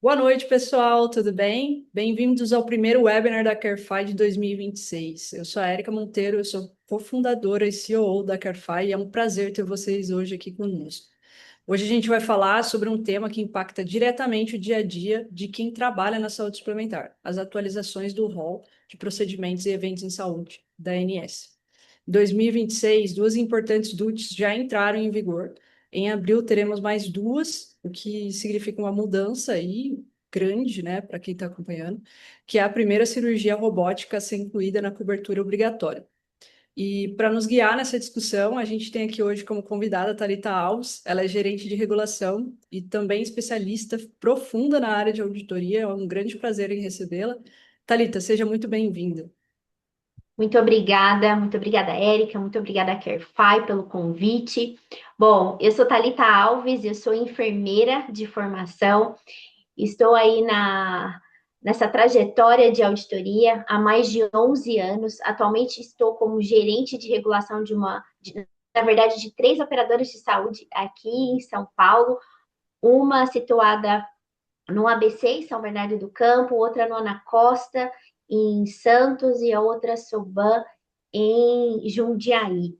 Boa noite, pessoal, tudo bem? Bem-vindos ao primeiro webinar da CareFi de 2026. Eu sou a Erika Monteiro, eu sou cofundadora e CEO da CareFi e é um prazer ter vocês hoje aqui conosco. Hoje a gente vai falar sobre um tema que impacta diretamente o dia a dia de quem trabalha na saúde suplementar, as atualizações do rol de procedimentos e eventos em saúde, da ANS. Em 2026, duas importantes DUTs já entraram em vigor. Em abril, teremos mais duas, o que significa uma mudança aí grande, né, para quem está acompanhando, que é a primeira cirurgia robótica a ser incluída na cobertura obrigatória. E para nos guiar nessa discussão, a gente tem aqui hoje como convidada a Thalita Alves. Ela é gerente de regulação e também especialista profunda na área de auditoria. É um grande prazer em recebê-la. Thalita, seja muito bem-vinda. Muito obrigada, Érica, muito obrigada, CareFi, pelo convite. Bom, eu sou Thalita Alves, eu sou enfermeira de formação, estou aí nessa trajetória de auditoria há mais de 11 anos. Atualmente estou como gerente de regulação na verdade, de três operadoras de saúde aqui em São Paulo, uma situada no ABC, em São Bernardo do Campo, outra no Ana Costa, em Santos, e a outra Soban, em Jundiaí.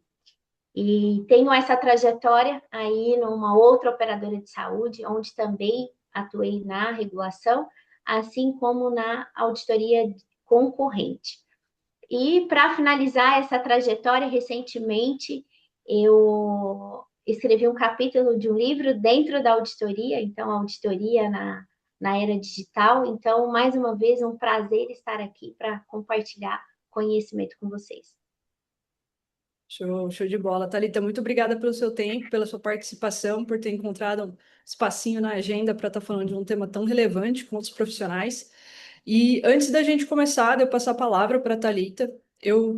E tenho essa trajetória aí numa outra operadora de saúde, onde também atuei na regulação, assim como na auditoria concorrente. E para finalizar essa trajetória, recentemente eu escrevi um capítulo de um livro dentro da auditoria, então, auditoria na era digital. Então, mais uma vez, um prazer estar aqui para compartilhar conhecimento com vocês. Show, show de bola. Thalita, muito obrigada pelo seu tempo, pela sua participação, por ter encontrado um espacinho na agenda para estar falando de um tema tão relevante com outros profissionais. E antes da gente começar, de eu passar a palavra para a Thalita,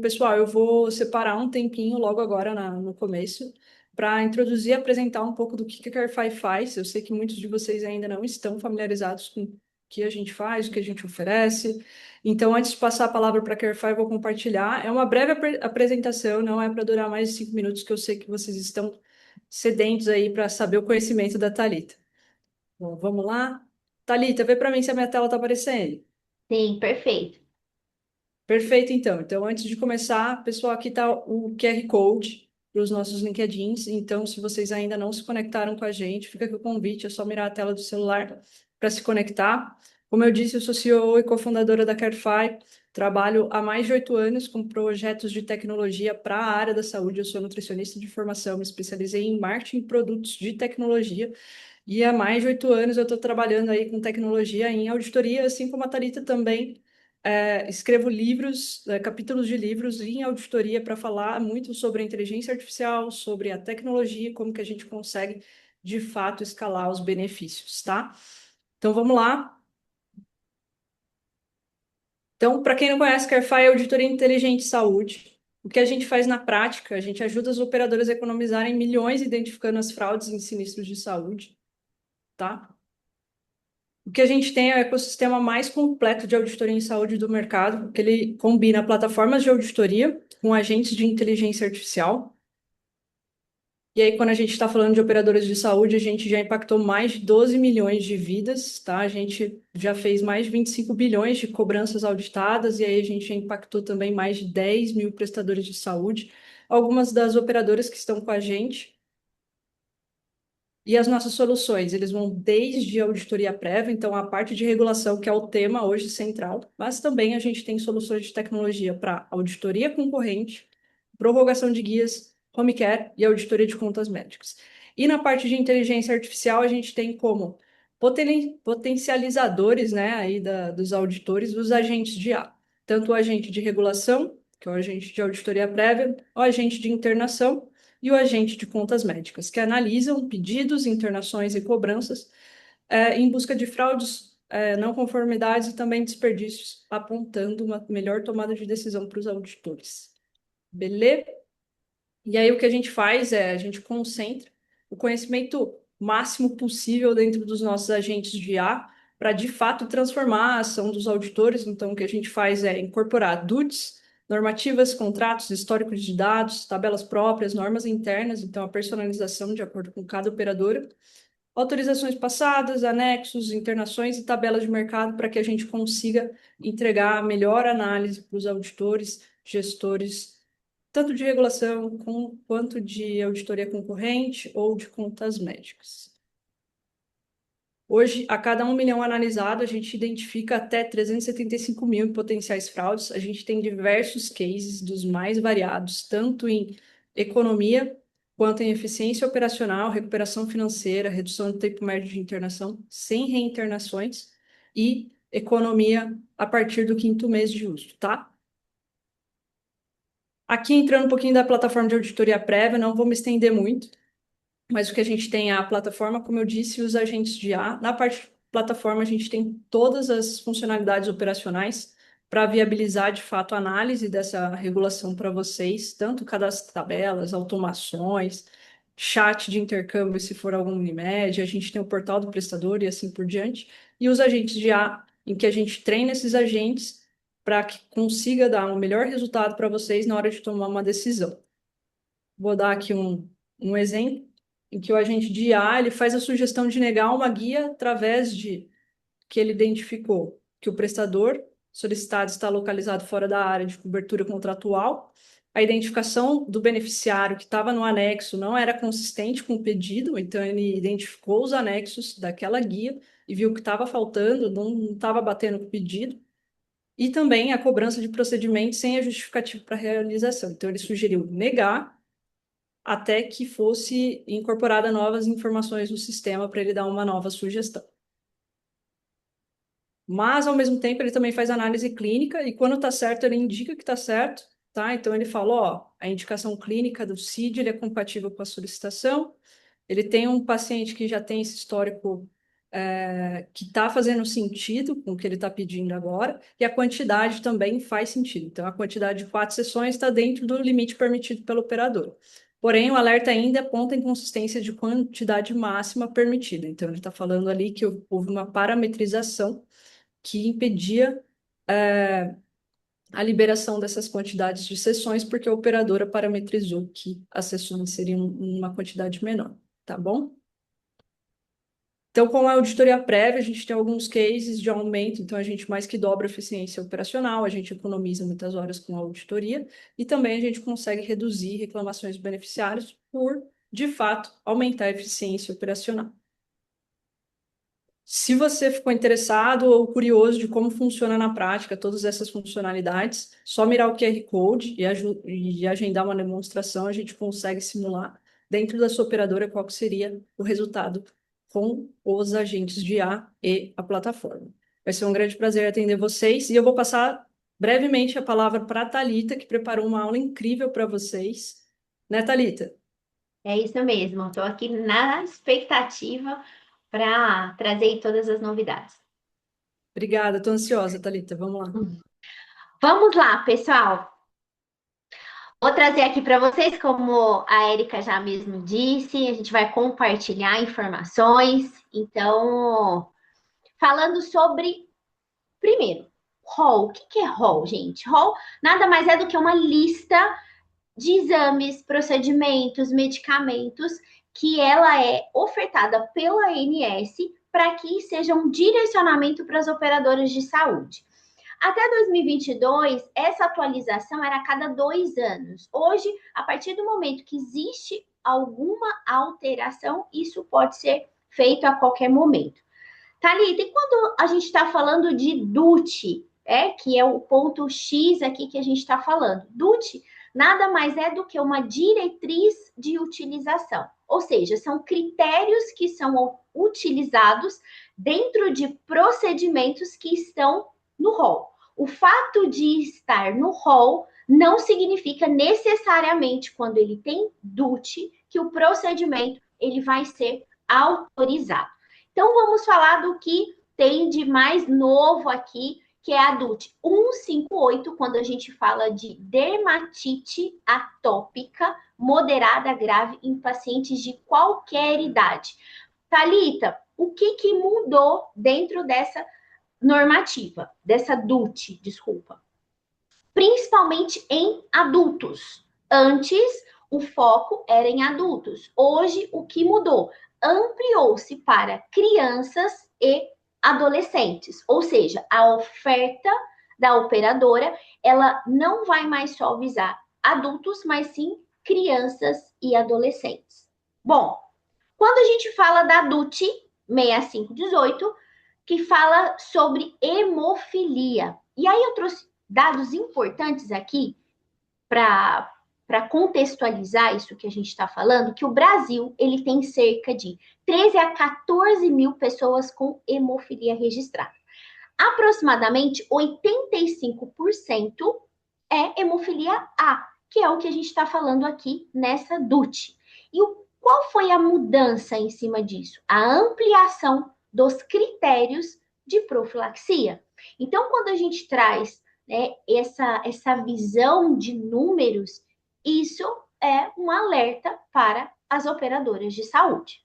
pessoal, eu vou separar um tempinho logo agora no começo para introduzir e apresentar um pouco do que a Carefy faz. Eu sei que muitos de vocês ainda não estão familiarizados com o que a gente faz, o que a gente oferece. Então, antes de passar a palavra para a Carefy, eu vou compartilhar. É uma breve apresentação, não é para durar mais de 5 minutos, que eu sei que vocês estão sedentos aí para saber o conhecimento da Thalita. Bom, vamos lá? Thalita, vê para mim se a minha tela está aparecendo. Sim, perfeito. Perfeito, então. Então, antes de começar, pessoal, aqui está o QR Code para os nossos LinkedIns. Então, se vocês ainda não se conectaram com a gente, fica aqui o convite, é só mirar a tela do celular para se conectar. Como eu disse, eu sou CEO e cofundadora da CareFi. Trabalho há mais de 8 anos com projetos de tecnologia para a área da saúde. Eu sou nutricionista de formação, me especializei em marketing e produtos de tecnologia. E há mais de 8 anos eu estou trabalhando aí com tecnologia em auditoria, assim como a Thalita também. Escrevo livros, capítulos de livros em auditoria para falar muito sobre a inteligência artificial, sobre a tecnologia, como que a gente consegue, de fato, escalar os benefícios, tá? Então, vamos lá. Então, para quem não conhece, Carefy é auditoria inteligente de saúde. O que a gente faz na prática? A gente ajuda as operadoras a economizarem milhões identificando as fraudes em sinistros de saúde, tá? O que a gente tem é o ecossistema mais completo de auditoria em saúde do mercado, que ele combina plataformas de auditoria com agentes de inteligência artificial. E aí, quando a gente está falando de operadoras de saúde, a gente já impactou mais de 12 milhões de vidas, tá? A gente já fez mais de 25 bilhões de cobranças auditadas, e aí a gente já impactou também mais de 10 mil prestadores de saúde. Algumas das operadoras que estão com a gente e as nossas soluções, eles vão desde a auditoria prévia, então a parte de regulação, que é o tema hoje central, mas também a gente tem soluções de tecnologia para auditoria concorrente, prorrogação de guias, home care e auditoria de contas médicas. E na parte de inteligência artificial, a gente tem como potencializadores, né, aí dos auditores, os agentes de IA, tanto o agente de regulação, que é o agente de auditoria prévia, o agente de internação, e o agente de contas médicas, que analisam pedidos, internações e cobranças em busca de fraudes, não conformidades e também desperdícios, apontando uma melhor tomada de decisão para os auditores. Beleza? E aí o que a gente faz é a gente concentra o conhecimento máximo possível dentro dos nossos agentes de IA para de fato transformar a ação dos auditores. Então, o que a gente faz é incorporar DUTs, normativas, contratos, históricos de dados, tabelas próprias, normas internas, então a personalização de acordo com cada operadora, autorizações passadas, anexos, internações e tabelas de mercado para que a gente consiga entregar a melhor análise para os auditores, gestores, tanto de regulação quanto de auditoria concorrente ou de contas médicas. Hoje, a cada 1 milhão analisado, a gente identifica até 375 mil em potenciais fraudes. A gente tem diversos cases dos mais variados, tanto em economia, quanto em eficiência operacional, recuperação financeira, redução do tempo médio de internação, sem reinternações, e economia a partir do 5º mês de uso, tá? Aqui entrando um pouquinho da plataforma de auditoria prévia, não vou me estender muito, mas o que a gente tem é a plataforma, como eu disse, e os agentes de IA. Na parte de plataforma, a gente tem todas as funcionalidades operacionais para viabilizar, de fato, a análise dessa regulação para vocês, tanto cadastro de tabelas, automações, chat de intercâmbio, se for algum Unimed, a gente tem o portal do prestador e assim por diante, e os agentes de IA, em que a gente treina esses agentes para que consiga dar um melhor resultado para vocês na hora de tomar uma decisão. Vou dar aqui um exemplo em que o agente de IA ele faz a sugestão de negar uma guia através de que ele identificou que o prestador solicitado está localizado fora da área de cobertura contratual, a identificação do beneficiário que estava no anexo não era consistente com o pedido, então ele identificou os anexos daquela guia e viu que estava faltando, não estava batendo com o pedido, e também a cobrança de procedimentos sem a justificativa para a realização. Então ele sugeriu negar até que fosse incorporada novas informações no sistema para ele dar uma nova sugestão. Mas, ao mesmo tempo, ele também faz análise clínica e, quando está certo, ele indica que está certo, tá? Então, ele fala, ó, a indicação clínica do CID ele é compatível com a solicitação, ele tem um paciente que já tem esse histórico que está fazendo sentido com o que ele está pedindo agora, e a quantidade também faz sentido. Então, a quantidade de 4 sessões está dentro do limite permitido pelo operador. Porém, o alerta ainda aponta a inconsistência de quantidade máxima permitida. Então, ele está falando ali que houve uma parametrização que impedia a liberação dessas quantidades de sessões, porque a operadora parametrizou que as sessões seriam uma quantidade menor, tá bom? Então, com a auditoria prévia, a gente tem alguns cases de aumento, então a gente mais que dobra a eficiência operacional, a gente economiza muitas horas com a auditoria e também a gente consegue reduzir reclamações dos beneficiários por, de fato, aumentar a eficiência operacional. Se você ficou interessado ou curioso de como funciona na prática todas essas funcionalidades, só mirar o QR Code e agendar uma demonstração, a gente consegue simular dentro da sua operadora qual que seria o resultado com os agentes de IA e a plataforma. Vai ser um grande prazer atender vocês e eu vou passar brevemente a palavra para a Thalita, que preparou uma aula incrível para vocês. Né, Thalita? É isso mesmo, estou aqui na expectativa para trazer todas as novidades. Obrigada, estou ansiosa, Thalita. Vamos lá. Vamos lá, pessoal. Vou trazer aqui para vocês, como a Erika já mesmo disse, a gente vai compartilhar informações. Então, falando sobre, primeiro, rol. O que é rol, gente? Rol nada mais é do que uma lista de exames, procedimentos, medicamentos que ela é ofertada pela ANS para que seja um direcionamento para as operadoras de saúde. Até 2022, essa atualização era a cada 2 anos. Hoje, a partir do momento que existe alguma alteração, isso pode ser feito a qualquer momento. Thalita, e quando a gente está falando de DUT, que é o ponto X aqui que a gente está falando? DUT nada mais é do que uma diretriz de utilização, ou seja, são critérios que são utilizados dentro de procedimentos que estão no rol. O fato de estar no rol não significa necessariamente, quando ele tem DUT, que o procedimento ele vai ser autorizado. Então, vamos falar do que tem de mais novo aqui, que é a DUT 158, quando a gente fala de dermatite atópica moderada grave em pacientes de qualquer idade. Thalita, o que mudou dentro dessa normativa, dessa DUT, desculpa? Principalmente em adultos. Antes, o foco era em adultos. Hoje, o que mudou? ampliou-se para crianças e adolescentes, ou seja, a oferta da operadora, ela não vai mais só visar adultos, mas sim crianças e adolescentes. Bom, quando a gente fala da DUT 6518, que fala sobre hemofilia. E aí eu trouxe dados importantes aqui para contextualizar isso que a gente está falando, que o Brasil ele tem cerca de 13 a 14 mil pessoas com hemofilia registrada. Aproximadamente 85% é hemofilia A, que é o que a gente está falando aqui nessa DUT. E qual foi a mudança em cima disso? A ampliação dos critérios de profilaxia. Então, quando a gente traz, né, essa visão de números, isso é um alerta para as operadoras de saúde.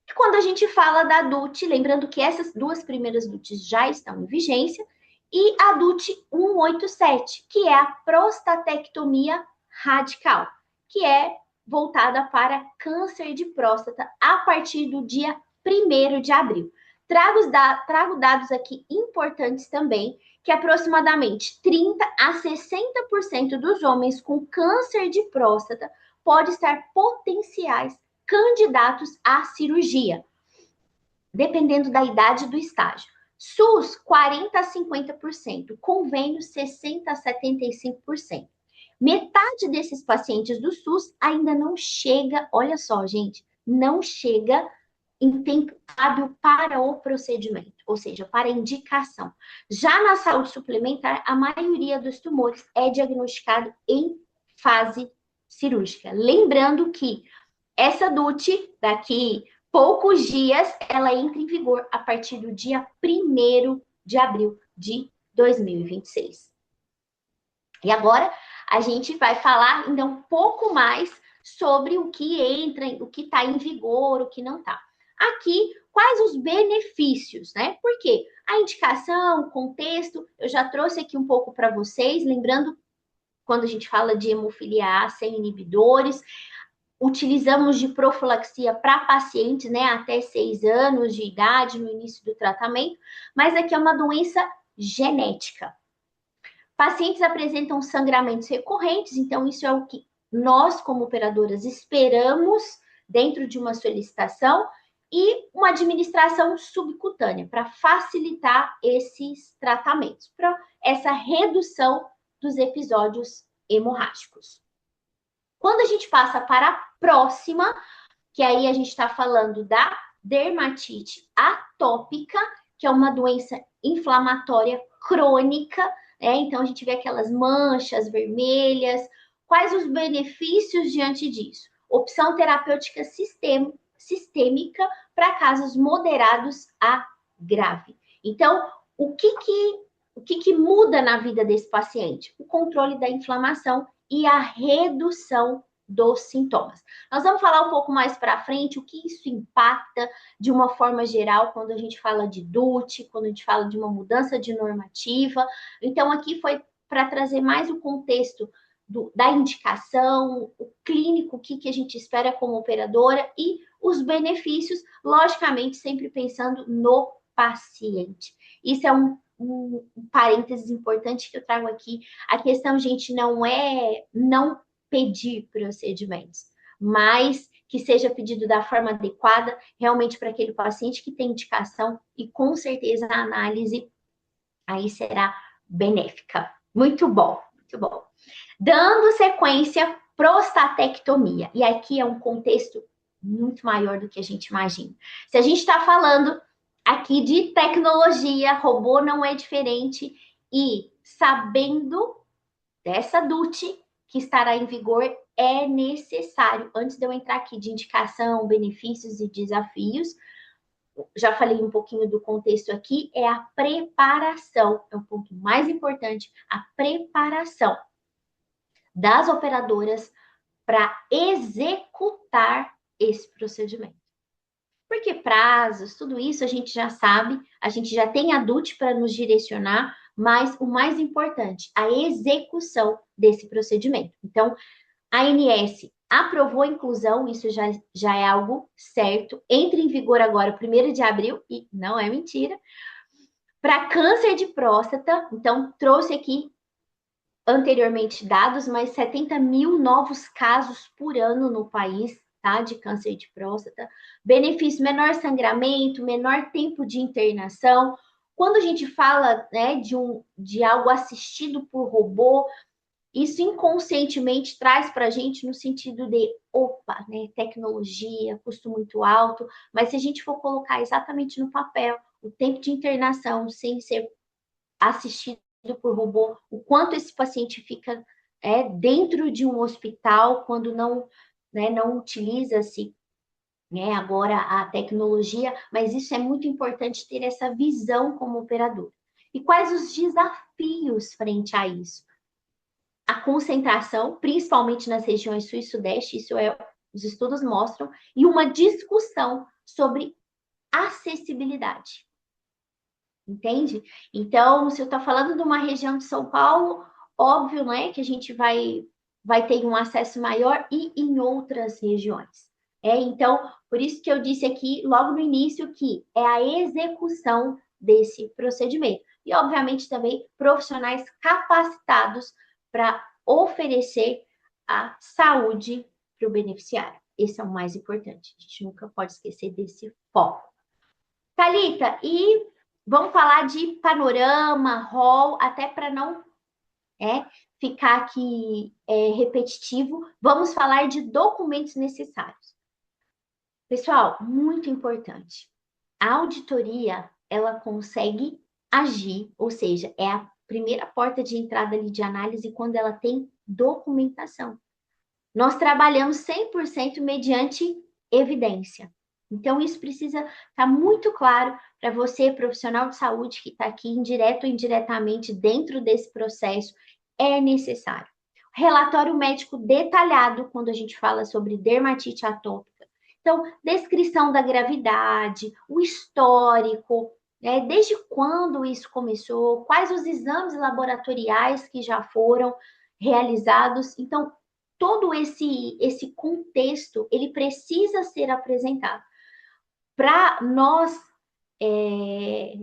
E quando a gente fala da DUT, lembrando que essas duas primeiras DUTs já estão em vigência, e a DUT 187, que é a prostatectomia radical, que é voltada para câncer de próstata a partir do dia 1º de abril. Trago dados aqui importantes também, que aproximadamente 30 a 60% dos homens com câncer de próstata podem estar potenciais candidatos à cirurgia, dependendo da idade do estágio. SUS, 40 a 50%, convênio, 60 a 75%. Metade desses pacientes do SUS ainda não chega, olha só, gente, não chega em tempo hábil para o procedimento, ou seja, para a indicação. Já na saúde suplementar, a maioria dos tumores é diagnosticado em fase cirúrgica. Lembrando que essa DUT, daqui poucos dias, ela entra em vigor a partir do dia 1º de abril de 2026. E agora a gente vai falar ainda um pouco mais sobre o que entra, o que está em vigor, o que não está. Aqui, quais os benefícios, né? Porque a indicação, o contexto, eu já trouxe aqui um pouco para vocês, lembrando, quando a gente fala de hemofilia A sem inibidores, utilizamos de profilaxia para pacientes, né, até 6 anos de idade, no início do tratamento, mas aqui é uma doença genética. Pacientes apresentam sangramentos recorrentes, então isso é o que nós, como operadoras, esperamos dentro de uma solicitação, e uma administração subcutânea para facilitar esses tratamentos, para essa redução dos episódios hemorrágicos. Quando a gente passa para a próxima, que aí a gente está falando da dermatite atópica, que é uma doença inflamatória crônica, né? Então a gente vê aquelas manchas vermelhas. Quais os benefícios diante disso? Opção terapêutica sistêmica para casos moderados a grave. Então, o que muda na vida desse paciente? O controle da inflamação e a redução dos sintomas. Nós vamos falar um pouco mais para frente o que isso impacta de uma forma geral quando a gente fala de DUT, quando a gente fala de uma mudança de normativa. Então, aqui foi para trazer mais o contexto da indicação, o clínico, o que a gente espera como operadora e os benefícios, logicamente, sempre pensando no paciente. Isso é um parênteses importante que eu trago aqui. A questão, gente, não é não pedir procedimentos, mas que seja pedido da forma adequada, realmente para aquele paciente que tem indicação, e com certeza a análise aí será benéfica. Muito bom, muito bom. Dando sequência, prostatectomia. E aqui é um contexto muito maior do que a gente imagina. Se a gente está falando aqui de tecnologia, robô não é diferente, e sabendo dessa DUT que estará em vigor, é necessário, antes de eu entrar aqui de indicação, benefícios e desafios, já falei um pouquinho do contexto aqui, é a preparação, é o ponto mais importante, a preparação das operadoras para executar esse procedimento. Porque prazos, tudo isso a gente já sabe, a gente já tem a DUT para nos direcionar, mas o mais importante, a execução desse procedimento. Então, a ANS aprovou a inclusão, isso já é algo certo, entra em vigor agora, 1º de abril, e não é mentira, para câncer de próstata, então trouxe aqui anteriormente dados, mas 70 mil novos casos por ano no país, tá, de câncer de próstata, benefício, menor sangramento, menor tempo de internação. Quando a gente fala, né, de algo assistido por robô, isso inconscientemente traz para a gente no sentido de, opa, né, tecnologia, custo muito alto, mas se a gente for colocar exatamente no papel, o tempo de internação sem ser assistido por robô, o quanto esse paciente fica dentro de um hospital quando não, né, não utiliza-se, né, agora a tecnologia, mas isso é muito importante ter essa visão como operador. E quais os desafios frente a isso? A concentração, principalmente nas regiões sul e sudeste, os estudos mostram, e uma discussão sobre acessibilidade. Entende? Então, se eu estou falando de uma região de São Paulo, óbvio, né, que a gente vai ter um acesso maior e em outras regiões. Então, por isso que eu disse aqui logo no início que é a execução desse procedimento. E, obviamente, também profissionais capacitados para oferecer a saúde para o beneficiário. Esse é o mais importante. A gente nunca pode esquecer desse foco. Thalita, e vamos falar de panorama, rol, até para não ficar aqui repetitivo, vamos falar de documentos necessários. Pessoal, muito importante. A auditoria, ela consegue agir, ou seja, é a primeira porta de entrada ali de análise quando ela tem documentação. Nós trabalhamos 100% mediante evidência. Então, isso precisa estar muito claro para você, profissional de saúde, que está aqui, indireto ou indiretamente, dentro desse processo, é necessário. Relatório médico detalhado, quando a gente fala sobre dermatite atópica. Então, descrição da gravidade, o histórico, né, desde quando isso começou, quais os exames laboratoriais que já foram realizados. Então, todo esse contexto, ele precisa ser apresentado. Para nós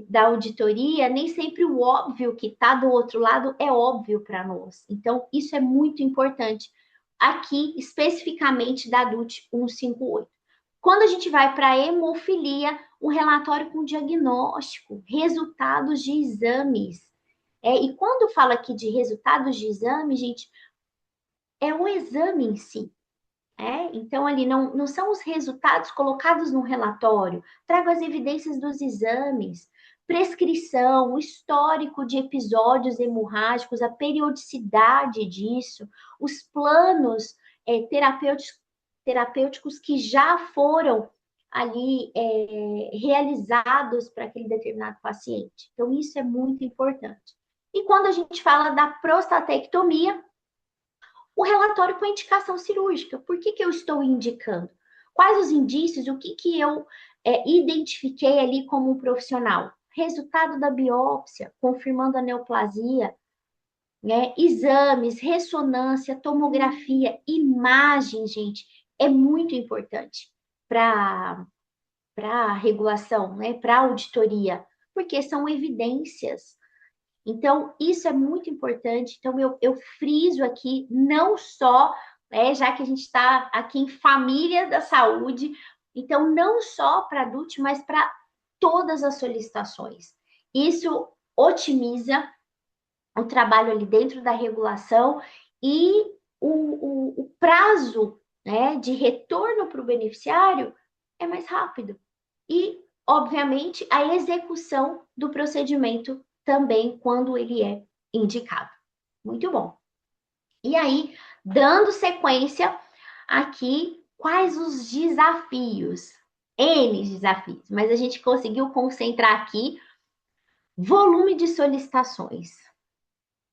da auditoria, nem sempre o óbvio que está do outro lado é óbvio para nós. Então, isso é muito importante. Aqui, especificamente da DUT 158. Quando a gente vai para a hemofilia, um relatório com diagnóstico, resultados de exames. E quando fala aqui de resultados de exame, gente, é o exame em si. Então, ali não são os resultados colocados no relatório. Trago as evidências dos exames, prescrição, o histórico de episódios hemorrágicos, a periodicidade disso, os planos terapêuticos que já foram ali realizados para aquele determinado paciente. Então, isso é muito importante. E quando a gente fala da prostatectomia, o relatório com a indicação cirúrgica. Por que eu estou indicando? Quais os indícios? O que eu identifiquei ali como um profissional? Resultado da biópsia, confirmando a neoplasia, né? Exames, ressonância, tomografia, imagem, gente, é muito importante para a regulação, né? Para a auditoria, porque são evidências. Então, isso é muito importante. Então, eu friso aqui, não só, já que a gente está aqui em família da saúde, então, não só para adulto, mas para todas as solicitações. Isso otimiza o trabalho ali dentro da regulação e o prazo, né, de retorno para o beneficiário é mais rápido. E, obviamente, a execução do procedimento também quando ele é indicado. Muito bom. E aí, dando sequência aqui, quais os desafios? N desafios, mas a gente conseguiu concentrar aqui volume de solicitações.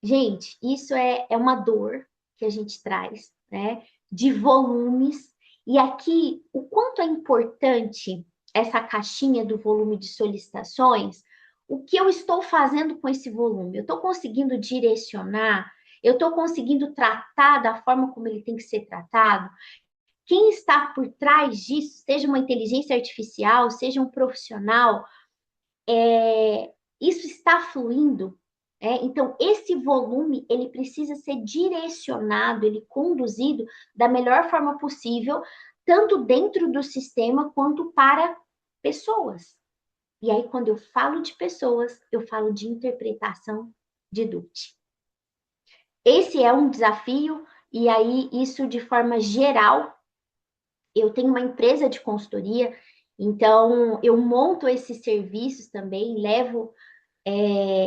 Gente, isso é uma dor que a gente traz, né? De volumes. E aqui, o quanto é importante essa caixinha do volume de solicitações, o que eu estou fazendo com esse volume? Eu estou conseguindo direcionar? Eu estou conseguindo tratar da forma como ele tem que ser tratado? quem está por trás disso, seja uma inteligência artificial, seja um profissional, isso está fluindo. Então, esse volume, ele precisa ser direcionado, ele conduzido da melhor forma possível, tanto dentro do sistema quanto para pessoas. E aí, quando eu falo de pessoas, eu falo de interpretação de DUT. Esse é um desafio, e aí, isso de forma geral, eu tenho uma empresa de consultoria, então eu monto esses serviços também, levo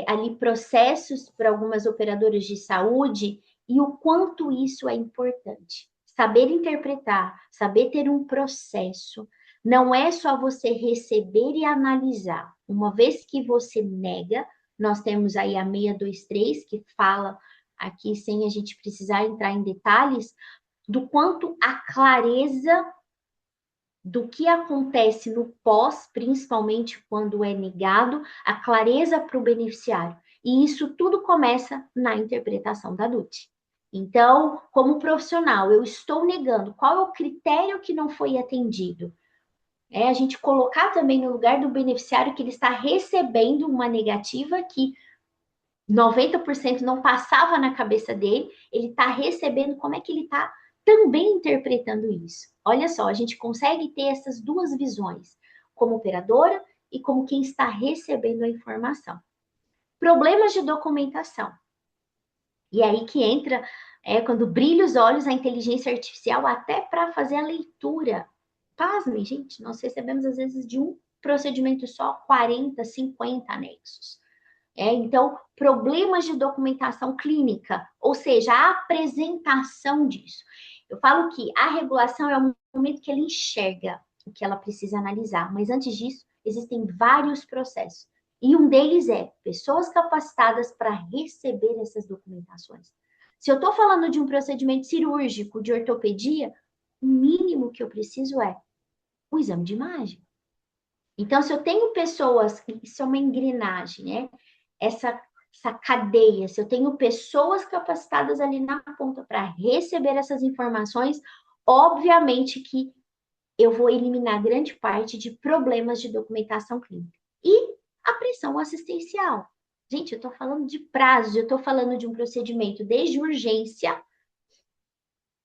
ali processos para algumas operadoras de saúde e o quanto isso é importante. Saber interpretar, saber ter um processo, não é só você receber e analisar. Uma vez que você nega, nós temos aí a 623 que fala aqui, sem a gente precisar entrar em detalhes, do quanto a clareza do que acontece no pós, principalmente quando é negado, a clareza para o beneficiário. E isso tudo começa na interpretação da DUT. Então, como profissional, eu estou negando qual é o critério que não foi atendido. A gente colocar também no lugar do beneficiário que ele está recebendo uma negativa que 90% não passava na cabeça dele, ele está recebendo, como é que ele está também interpretando isso? Olha só, a gente consegue ter essas duas visões, como operadora e como quem está recebendo a informação. Problemas de documentação. E aí que entra, quando brilha os olhos, a inteligência artificial até para fazer a leitura. Pasmem, gente, nós recebemos às vezes de um procedimento só 40, 50 anexos. Então, problemas de documentação clínica, ou seja, a apresentação disso. Eu falo que a regulação é o momento que ela enxerga o que ela precisa analisar, mas antes disso, existem vários processos. E um deles é pessoas capacitadas para receber essas documentações. Se eu estou falando de um procedimento cirúrgico, de ortopedia, o mínimo que eu preciso é o exame de imagem. Então, se eu tenho pessoas, isso é uma engrenagem, né? Essa cadeia, se eu tenho pessoas capacitadas ali na ponta para receber essas informações, obviamente que eu vou eliminar grande parte de problemas de documentação clínica. E a pressão assistencial. Gente, eu estou falando de prazos, eu estou falando de um procedimento desde urgência.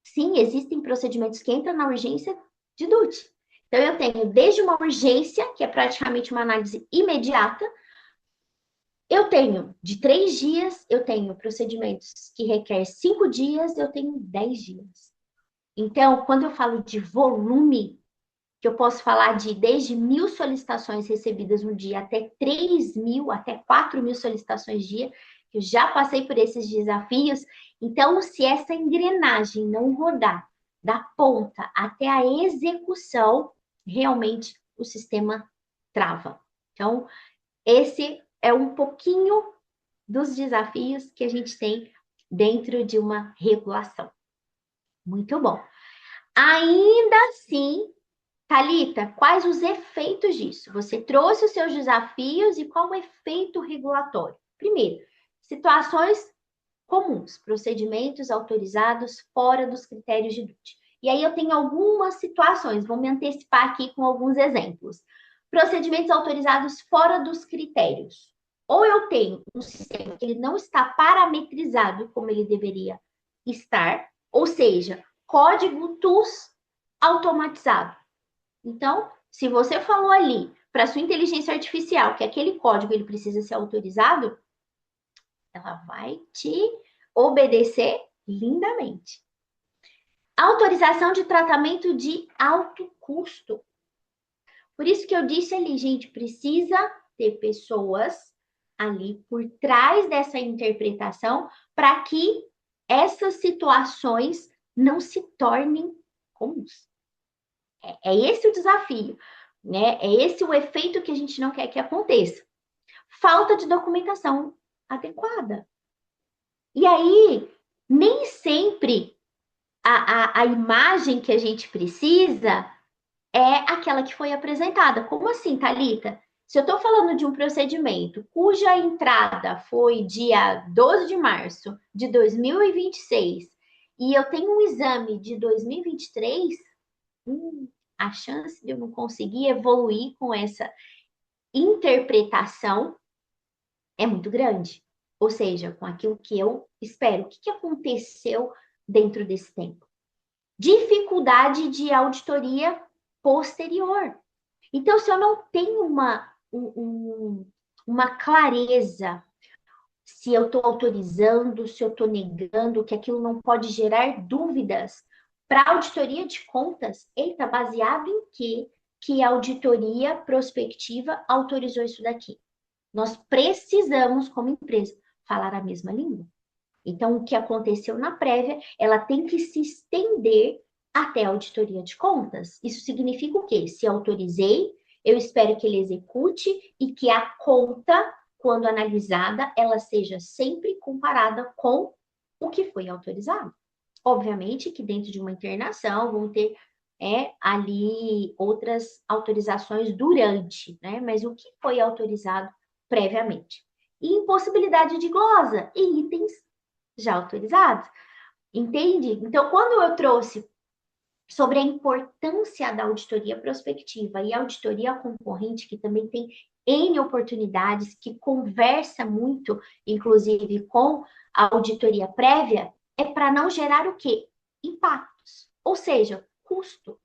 Sim, existem procedimentos que entram na urgência de DUT. Então, eu tenho desde uma urgência, que é praticamente uma análise imediata, eu tenho de 3 dias, eu tenho procedimentos que requer 5 dias, eu tenho 10 dias. Então, quando eu falo de volume, que eu posso falar de desde 1.000 solicitações recebidas no dia até 3.000, até 4.000 solicitações dia, eu já passei por esses desafios. Então, se essa engrenagem não rodar da ponta até a execução, realmente o sistema trava. Então, esse é um pouquinho dos desafios que a gente tem dentro de uma regulação. Muito bom. Ainda assim, Thalita, quais os efeitos disso? Você trouxe os seus desafios e qual o efeito regulatório? Primeiro, situações comuns, procedimentos autorizados fora dos critérios de DUT. E aí eu tenho algumas situações, vou me antecipar aqui com alguns exemplos. Procedimentos autorizados fora dos critérios. Ou eu tenho um sistema que ele não está parametrizado como ele deveria estar, ou seja, código TUS automatizado. Então, se você falou ali para sua inteligência artificial que aquele código ele precisa ser autorizado, ela vai te obedecer lindamente. Autorização de tratamento de alto custo. Por isso que eu disse ali, gente, precisa ter pessoas ali por trás dessa interpretação para que essas situações não se tornem comuns. É esse o desafio, né? É esse o efeito que a gente não quer que aconteça. Falta de documentação adequada. E aí, nem sempre a imagem que a gente precisa é aquela que foi apresentada. Como assim, Thalita? Se eu estou falando de um procedimento cuja entrada foi dia 12 de março de 2026 e eu tenho um exame de 2023, a chance de eu não conseguir evoluir com essa interpretação é muito grande. Ou seja, com aquilo que eu espero. O que aconteceu dentro desse tempo? Dificuldade de auditoria posterior. Então, se eu não tenho uma clareza se eu estou autorizando, se eu estou negando, que aquilo não pode gerar dúvidas para a auditoria de contas, ele está baseado em quê? Que a auditoria prospectiva autorizou isso daqui. Nós precisamos, como empresa, falar a mesma língua. Então, o que aconteceu na prévia, ela tem que se estender até a auditoria de contas. Isso significa o quê? Se autorizei, eu espero que ele execute e que a conta, quando analisada, ela seja sempre comparada com o que foi autorizado. Obviamente que dentro de uma internação vão ter ali outras autorizações durante, né? Mas o que foi autorizado previamente. E impossibilidade de glosa e itens já autorizados. Entende? Então, quando eu trouxe sobre a importância da auditoria prospectiva e auditoria concorrente, que também tem N oportunidades, que conversa muito, inclusive, com a auditoria prévia, é para não gerar o quê? Impactos, ou seja, custo.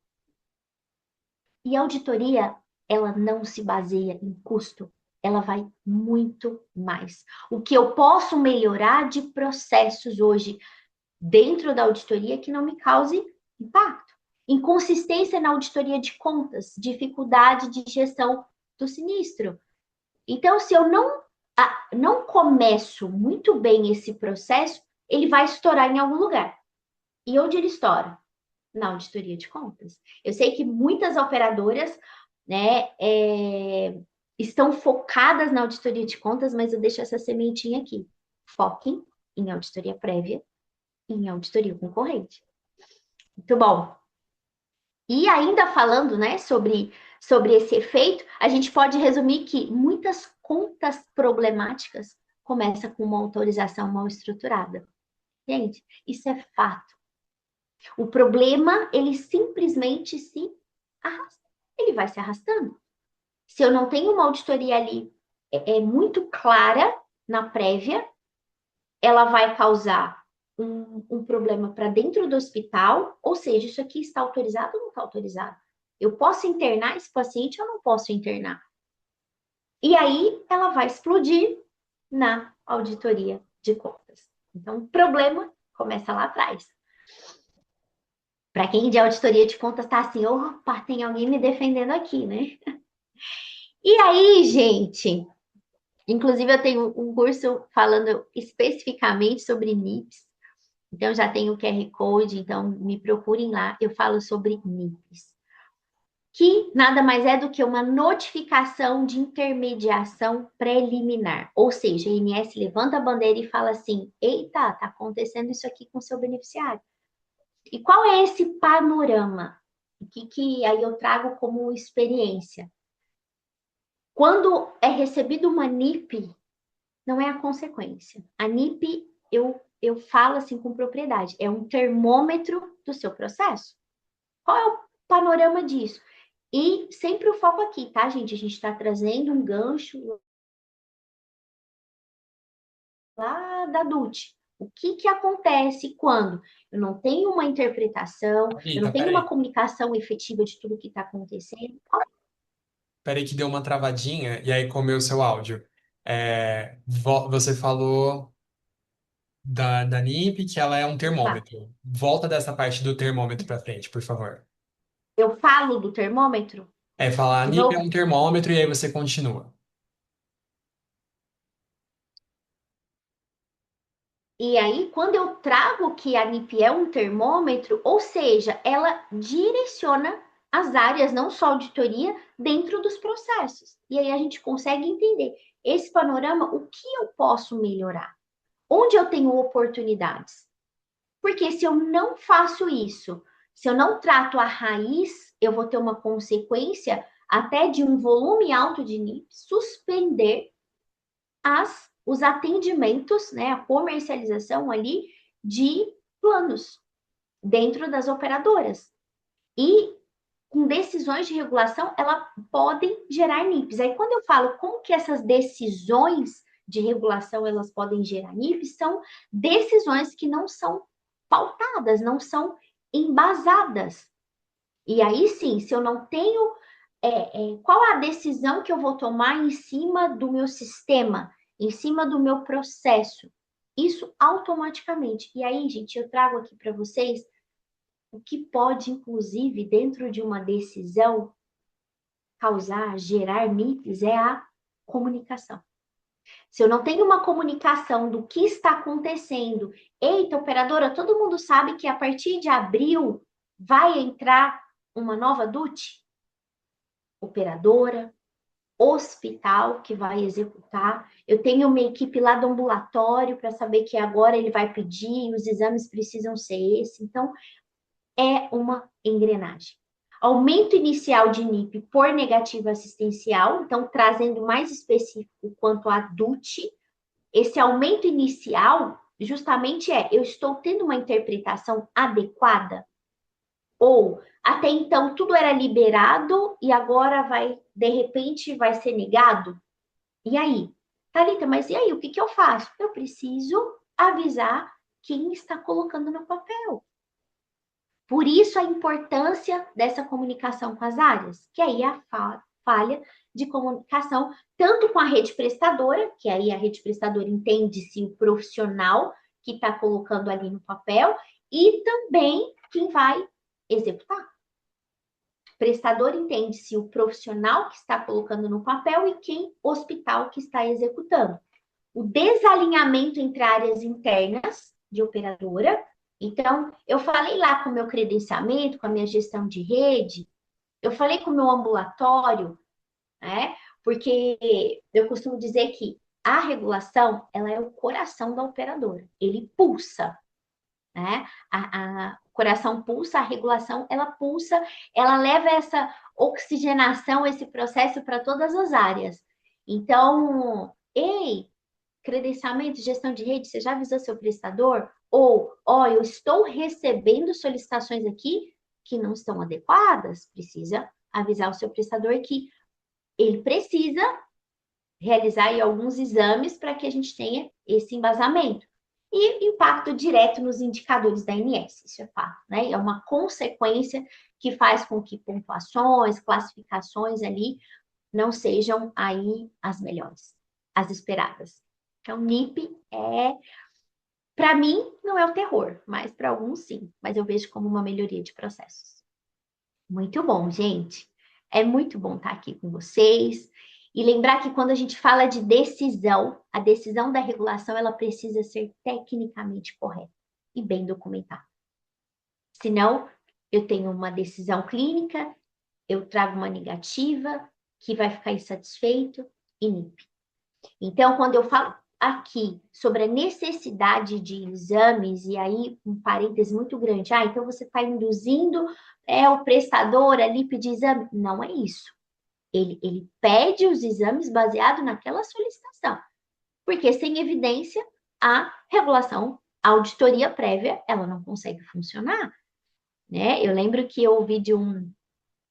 E a auditoria, ela não se baseia em custo, ela vai muito mais. O que eu posso melhorar de processos hoje dentro da auditoria que não me cause impacto. Inconsistência na auditoria de contas, dificuldade de gestão do sinistro. Então, se eu não começo muito bem esse processo, ele vai estourar em algum lugar. E onde ele estoura? Na auditoria de contas. Eu sei que muitas operadoras, né, estão focadas na auditoria de contas, mas eu deixo essa sementinha aqui. Foquem em auditoria prévia e em auditoria concorrente. Muito bom. E ainda falando, né, sobre esse efeito, a gente pode resumir que muitas contas problemáticas começam com uma autorização mal estruturada. Gente, isso é fato. O problema, ele simplesmente se arrasta. Ele vai se arrastando. Se eu não tenho uma auditoria ali muito clara na prévia, ela vai causar um problema para dentro do hospital, ou seja, isso aqui está autorizado ou não está autorizado? Eu posso internar esse paciente ou não posso internar? E aí ela vai explodir na auditoria de contas. Então, o problema começa lá atrás. Para quem de auditoria de contas está assim, opa, tem alguém me defendendo aqui, né? E aí, gente, inclusive eu tenho um curso falando especificamente sobre NIPS. Então, já tem o QR Code, então me procurem lá. Eu falo sobre NIPS, que nada mais é do que uma notificação de intermediação preliminar. Ou seja, a INS levanta a bandeira e fala assim: eita, tá acontecendo isso aqui com o seu beneficiário. E qual é esse panorama? O que aí eu trago como experiência? Quando é recebido uma NIP, não é a consequência. A NIP, eu falo assim com propriedade, é um termômetro do seu processo. Qual é o panorama disso? E sempre o foco aqui, tá, gente? A gente está trazendo um gancho lá da DUT. O que acontece quando eu não tenho uma interpretação, eu não Rita, tenho uma peraí. comunicação efetiva de tudo que está acontecendo? Peraí que deu uma travadinha e aí comeu o seu áudio. Você falou da NIP que ela é um Opa, termômetro. Volta dessa parte do termômetro para frente, por favor. eu falo do termômetro Falar a de NIP é novo? um termômetro e aí você continua. E aí, quando eu trago que a NIP é um termômetro, ou seja, ela direciona as áreas, não só auditoria, dentro dos processos. E aí a gente consegue entender esse panorama, o que eu posso melhorar, onde eu tenho oportunidades. Porque se eu não faço isso, se eu não trato a raiz, eu vou ter uma consequência até de um volume alto de NIP suspender os atendimentos, né, a comercialização ali de planos dentro das operadoras. E com decisões de regulação, elas podem gerar NIPs. Aí, quando eu falo como que essas decisões de regulação, elas podem gerar NIPs, são decisões que não são pautadas, não são embasadas. E aí, sim, se eu não tenho... qual a decisão que eu vou tomar em cima do meu sistema, em cima do meu processo? Isso automaticamente. E aí, gente, eu trago aqui para vocês o que pode, inclusive, dentro de uma decisão, causar, gerar NIPs é a comunicação. Se eu não tenho uma comunicação do que está acontecendo, eita, operadora, todo mundo sabe que a partir de abril vai entrar uma nova DUT? Operadora, hospital que vai executar. Eu tenho uma equipe lá do ambulatório para saber que agora ele vai pedir, os exames precisam ser esse. Então, é uma engrenagem. Aumento inicial de NIP por negativa assistencial, então trazendo mais específico quanto a DUT. Esse aumento inicial justamente eu estou tendo uma interpretação adequada? Ou até então tudo era liberado e agora de repente vai ser negado? E aí? Thalita, mas e aí? O que eu faço? Eu preciso avisar quem está colocando no papel. Por isso a importância dessa comunicação com as áreas, que aí é a falha de comunicação, tanto com a rede prestadora, que aí a rede prestadora entende-se o profissional que está colocando ali no papel, e também quem vai executar. Prestador entende-se o profissional que está colocando no papel e quem hospital que está executando. O desalinhamento entre áreas internas de operadora. Então, eu falei lá com o meu credenciamento, com a minha gestão de rede, eu falei com o meu ambulatório, né? Porque eu costumo dizer que a regulação, ela é o coração da operadora. Ele pulsa, né? O coração pulsa, a regulação, ela pulsa, ela leva essa oxigenação, esse processo para todas as áreas. Então, ei, credenciamento, gestão de rede, você já avisou seu prestador? Ou, eu estou recebendo solicitações aqui que não estão adequadas, precisa avisar o seu prestador que ele precisa realizar aí alguns exames para que a gente tenha esse embasamento. E impacto direto nos indicadores da ANS, isso é fato, né? É uma consequência que faz com que pontuações, classificações ali não sejam aí as melhores, as esperadas. Então, NIP para mim, não é o terror, mas para alguns sim. Mas eu vejo como uma melhoria de processos. Muito bom, gente. É muito bom estar aqui com vocês. E lembrar que quando a gente fala de decisão, a decisão da regulação, ela precisa ser tecnicamente correta e bem documentada. Senão, eu tenho uma decisão clínica, eu trago uma negativa, que vai ficar insatisfeito e NIP. Então, quando eu falo aqui sobre a necessidade de exames, e aí um parêntese muito grande, então você está induzindo o prestador ali pedir exame. Não é isso. Ele pede os exames baseado naquela solicitação, porque sem evidência, a regulação, a auditoria prévia, ela não consegue funcionar. Né? Eu lembro que eu ouvi de um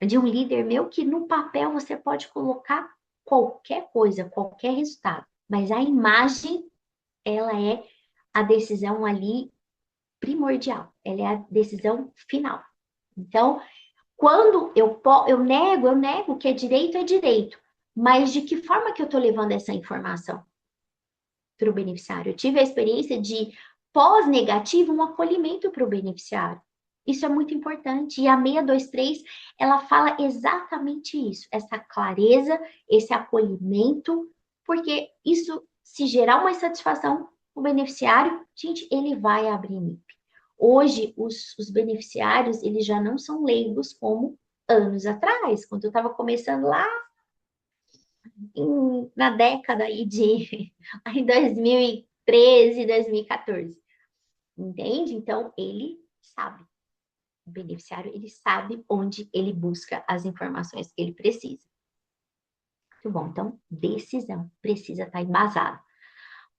líder meu que no papel você pode colocar qualquer coisa, qualquer resultado, mas a imagem, ela é a decisão ali primordial, ela é a decisão final. Então, quando eu nego que é direito, mas de que forma que eu estou levando essa informação para o beneficiário? Eu tive a experiência de pós-negativo, um acolhimento para o beneficiário. Isso é muito importante. E a 623, ela fala exatamente isso, essa clareza, esse acolhimento, porque isso, se gerar uma insatisfação, o beneficiário, gente, ele vai abrir NIP. Hoje, os beneficiários, eles já não são leigos como anos atrás, quando eu estava começando lá na década aí em 2013, 2014. Entende? Então, ele sabe. O beneficiário, ele sabe onde ele busca as informações que ele precisa. Muito bom. Então, decisão precisa estar embasada.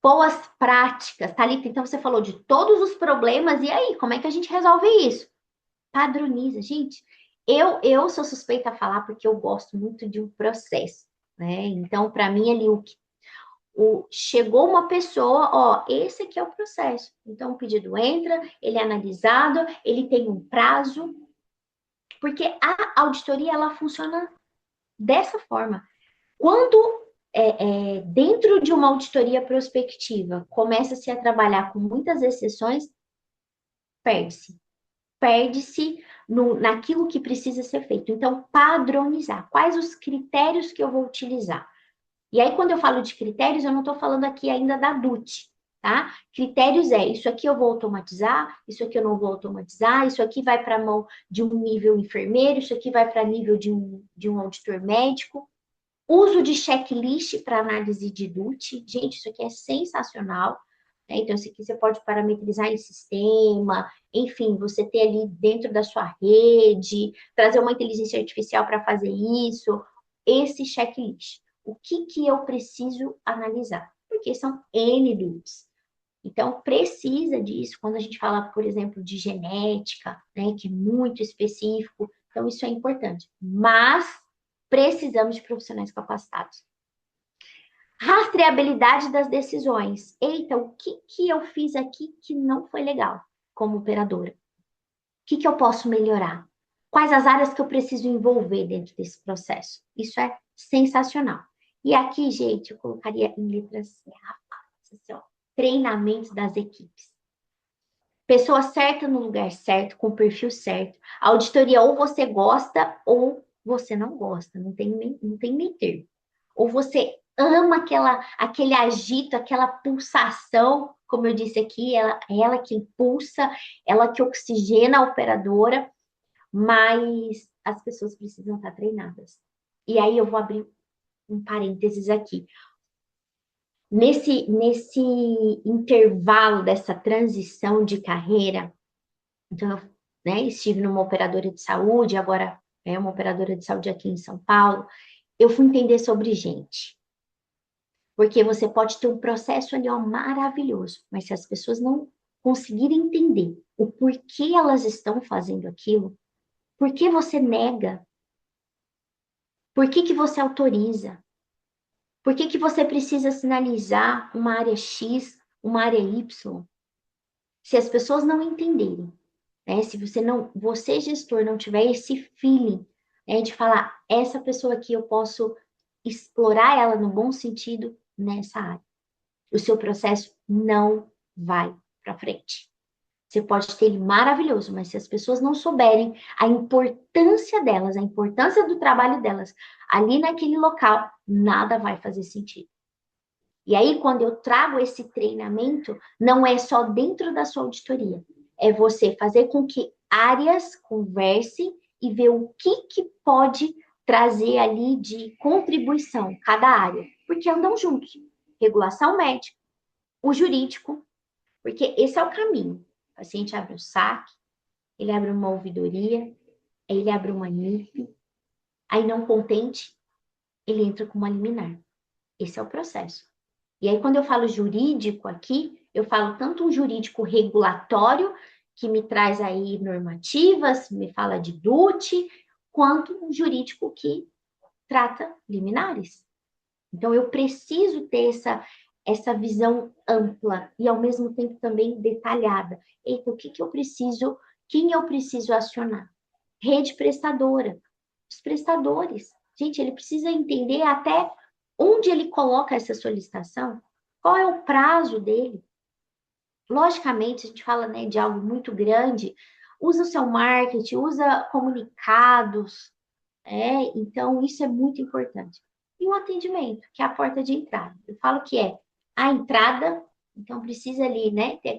Boas práticas. Thalita, então você falou de todos os problemas. E aí, como é que a gente resolve isso? Padroniza. Gente, Eu sou suspeita a falar porque eu gosto muito de um processo, né? Então, para mim, ali, chegou uma pessoa, ó, esse aqui é o processo. Então, o pedido entra, ele é analisado, ele tem um prazo, porque a auditoria, ela funciona dessa forma. Quando dentro de uma auditoria prospectiva começa-se a trabalhar com muitas exceções, perde-se. Perde-se naquilo que precisa ser feito. Então, padronizar. Quais os critérios que eu vou utilizar? E aí, quando eu falo de critérios, eu não estou falando aqui ainda da DUT, tá? Critérios isso aqui eu vou automatizar, isso aqui eu não vou automatizar, isso aqui vai para a mão de um nível enfermeiro, isso aqui vai para nível de um auditor médico. Uso de checklist para análise de DUT. Gente, isso aqui é sensacional. Né? Então, isso aqui você pode parametrizar em sistema, enfim, você ter ali dentro da sua rede, trazer uma inteligência artificial para fazer isso. Esse checklist. O que eu preciso analisar? Porque são N DUTs. Então, precisa disso quando a gente fala, por exemplo, de genética, né, que é muito específico. Então, isso é importante. Mas precisamos de profissionais capacitados. Rastreabilidade das decisões. Eita, o que eu fiz aqui que não foi legal como operadora? O que eu posso melhorar? Quais as áreas que eu preciso envolver dentro desse processo? Isso é sensacional. E aqui, gente, eu colocaria em letras garrafais, assim, ó, treinamento das equipes. Pessoa certa no lugar certo, com o perfil certo. A auditoria ou você gosta ou você não gosta, não tem meio termo. Ou você ama aquele agito, aquela pulsação, como eu disse aqui, ela que impulsa, ela que oxigena a operadora, mas as pessoas precisam estar treinadas. E aí eu vou abrir um parênteses aqui. Nesse intervalo dessa transição de carreira, então eu, né, estive numa operadora de saúde, agora é uma operadora de saúde aqui em São Paulo, eu fui entender sobre gente. Porque você pode ter um processo ali, ó, maravilhoso, mas se as pessoas não conseguirem entender o porquê elas estão fazendo aquilo, por que você nega? Por que você autoriza? Por que você precisa sinalizar uma área X, uma área Y? Se as pessoas não entenderem, né? Se você gestor não tiver esse feeling, né, de falar, essa pessoa aqui eu posso explorar ela no bom sentido nessa área. O seu processo não vai para frente. Você pode ter ele maravilhoso, mas se as pessoas não souberem a importância delas, a importância do trabalho delas ali naquele local, nada vai fazer sentido. E aí, quando eu trago esse treinamento, não é só dentro da sua auditoria, é você fazer com que áreas conversem e ver o que pode trazer ali de contribuição, cada área, porque andam juntos. Regulação médica, o jurídico, porque esse é o caminho. O paciente abre o saque, ele abre uma ouvidoria, ele abre uma NIP, aí não contente, ele entra com uma liminar. Esse é o processo. E aí, quando eu falo jurídico aqui, eu falo tanto um jurídico regulatório, que me traz aí normativas, me fala de DUT, quanto um jurídico que trata liminares. Então, eu preciso ter essa visão ampla e, ao mesmo tempo, também detalhada. Eita, o que eu preciso, quem eu preciso acionar? Rede prestadora, os prestadores. Gente, ele precisa entender até onde ele coloca essa solicitação, qual é o prazo dele. Logicamente, a gente fala, né, de algo muito grande, usa o seu marketing, usa comunicados, então isso é muito importante. E o atendimento, que é a porta de entrada. Eu falo que é a entrada, então precisa ali, né, ter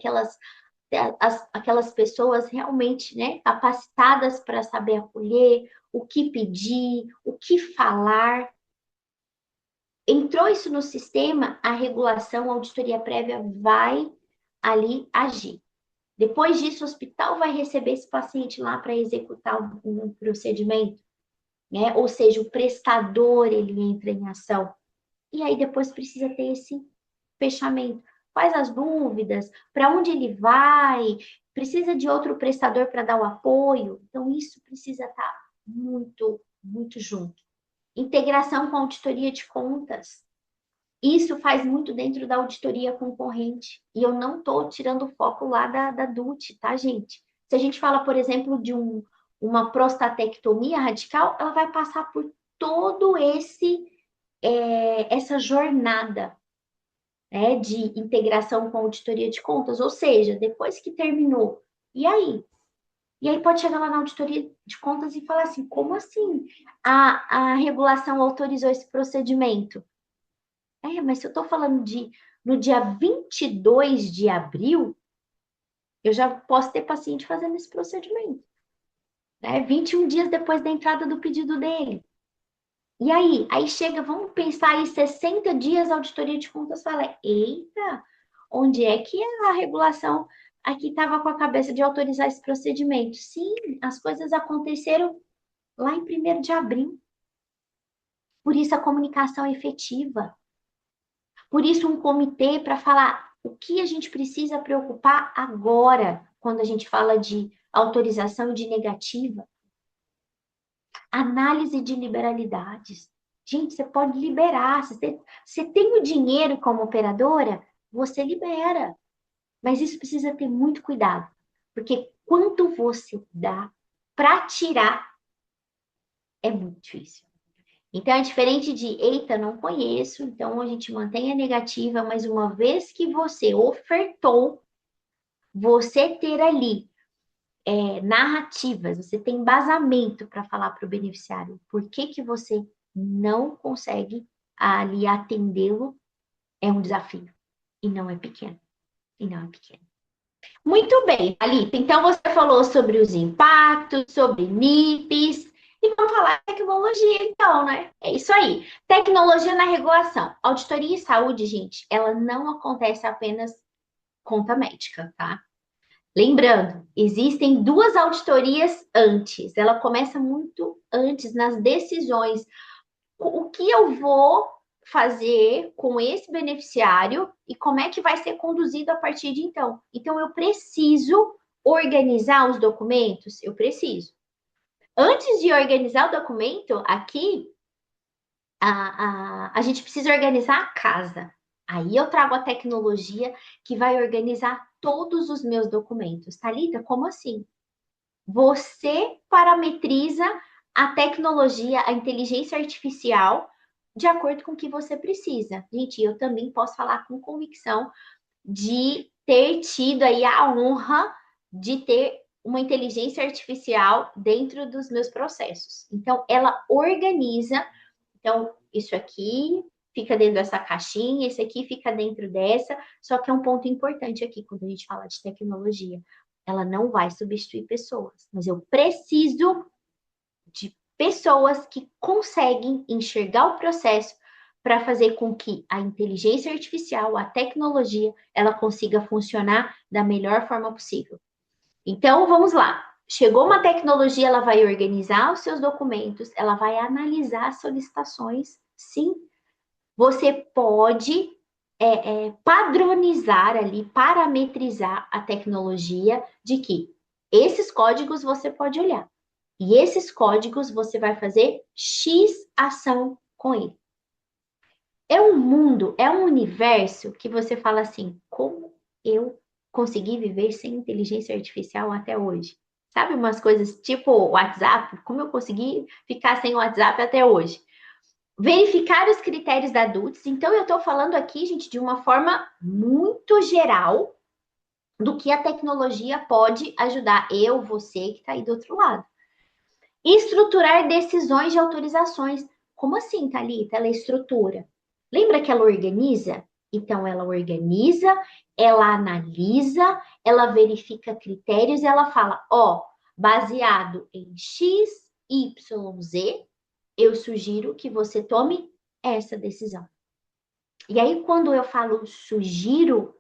aquelas pessoas realmente, né, capacitadas para saber acolher, o que pedir, o que falar. Entrou isso no sistema, a regulação, a auditoria prévia vai ali agir. Depois disso, o hospital vai receber esse paciente lá para executar um procedimento, né? Ou seja, o prestador ele entra em ação. E aí depois precisa ter esse fechamento. Quais as dúvidas? Para onde ele vai? Precisa de outro prestador para dar o apoio? Então, isso precisa estar muito, muito junto. Integração com a auditoria de contas. Isso faz muito dentro da auditoria concorrente. E eu não estou tirando o foco lá da DUT, tá, gente? Se a gente fala, por exemplo, de uma prostatectomia radical, ela vai passar por todo essa jornada, né, de integração com a auditoria de contas. Ou seja, depois que terminou, e aí? E aí pode chegar lá na auditoria de contas e falar assim, como assim a regulação autorizou esse procedimento? Mas se eu estou falando no dia 22 de abril, eu já posso ter paciente fazendo esse procedimento, né? 21 dias depois da entrada do pedido dele. E aí? Aí chega, vamos pensar aí, 60 dias, a auditoria de contas fala, eita, onde é que a regulação aqui estava com a cabeça de autorizar esse procedimento? Sim, as coisas aconteceram lá em 1º de abril. Por isso a comunicação é efetiva. Por isso um comitê para falar o que a gente precisa preocupar agora, quando a gente fala de autorização de negativa. Análise de liberalidades. Gente, você pode liberar. Se você tem o dinheiro como operadora, você libera. Mas isso precisa ter muito cuidado. Porque quanto você dá para tirar é muito difícil. Então, é diferente de, eita, não conheço, então a gente mantém a negativa, mas uma vez que você ofertou, você ter ali narrativas, você tem embasamento para falar para o beneficiário por que você não consegue ali atendê-lo, é um desafio. E não é pequeno. E não é pequeno. Muito bem, Alita. Então, você falou sobre os impactos, sobre NIPs, e vamos falar de tecnologia, então, né? É isso aí. Tecnologia na regulação. Auditoria em saúde, gente, ela não acontece apenas conta médica, tá? Lembrando, existem 2 auditorias antes. Ela começa muito antes, nas decisões. O que eu vou fazer com esse beneficiário e como é que vai ser conduzido a partir de então. Então, eu preciso organizar os documentos? Eu preciso. Antes de organizar o documento, aqui, a gente precisa organizar a casa. Aí eu trago a tecnologia que vai organizar todos os meus documentos. Thalita, como assim? Você parametriza a tecnologia, a inteligência artificial, de acordo com o que você precisa. Gente, eu também posso falar com convicção de ter tido aí a honra de ter uma inteligência artificial dentro dos meus processos. Então, ela organiza. Então, isso aqui fica dentro dessa caixinha, esse aqui fica dentro dessa. Só que é um ponto importante aqui quando a gente fala de tecnologia. Ela não vai substituir pessoas, mas eu preciso de pessoas que conseguem enxergar o processo para fazer com que a inteligência artificial, a tecnologia, ela consiga funcionar da melhor forma possível. Então, vamos lá. Chegou uma tecnologia, ela vai organizar os seus documentos, ela vai analisar as solicitações. Sim, você pode padronizar ali, parametrizar a tecnologia de que esses códigos você pode olhar. E esses códigos você vai fazer X ação com ele. É um mundo, é um universo que você fala assim, como eu consegui viver sem inteligência artificial até hoje? Sabe umas coisas tipo WhatsApp? Como eu consegui ficar sem o WhatsApp até hoje? Verificar os critérios da DUTS. Então, eu estou falando aqui, gente, de uma forma muito geral do que a tecnologia pode ajudar eu, você que está aí do outro lado. Estruturar decisões de autorizações. Como assim, Thalita? Ela estrutura. Lembra que ela organiza? Então, ela organiza, ela analisa, ela verifica critérios e ela fala, baseado em X, Y, Z, eu sugiro que você tome essa decisão. E aí, quando eu falo sugiro,